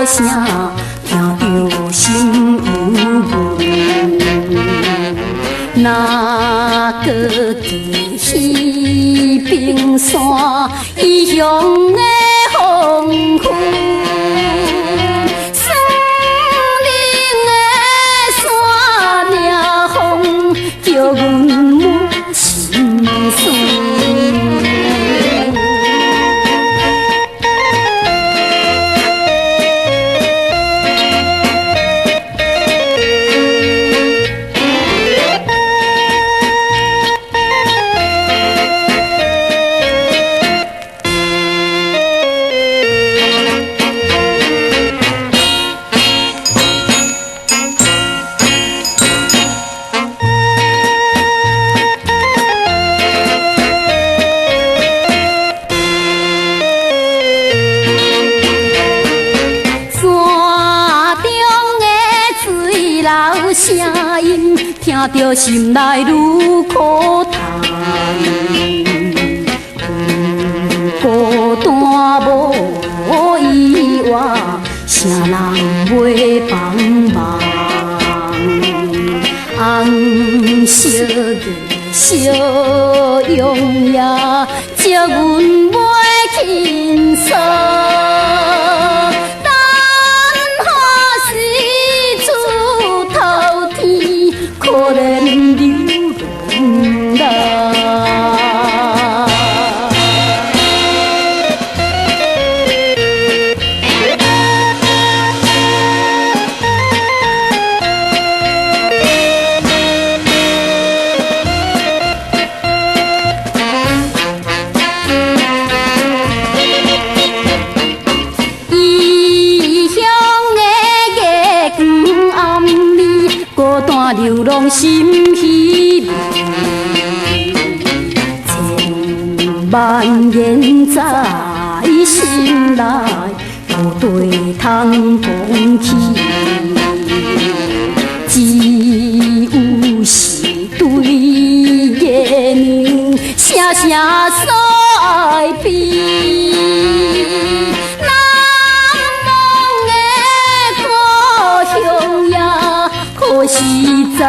声，听着心有韵。那个记起冰山异乡的风云，森林的山野风，叫阮满心酸。声音听着心内愈可叹，孤单无依偎，啥人袂帮忙？红色的笑容也借阮袂轻松。可怜流浪人，异乡的月光暗暝，孤单流浪心稀微，千万言在心内，无对通讲起，只有是对月明声声所爱悲。难忘的故乡呀，可惜在。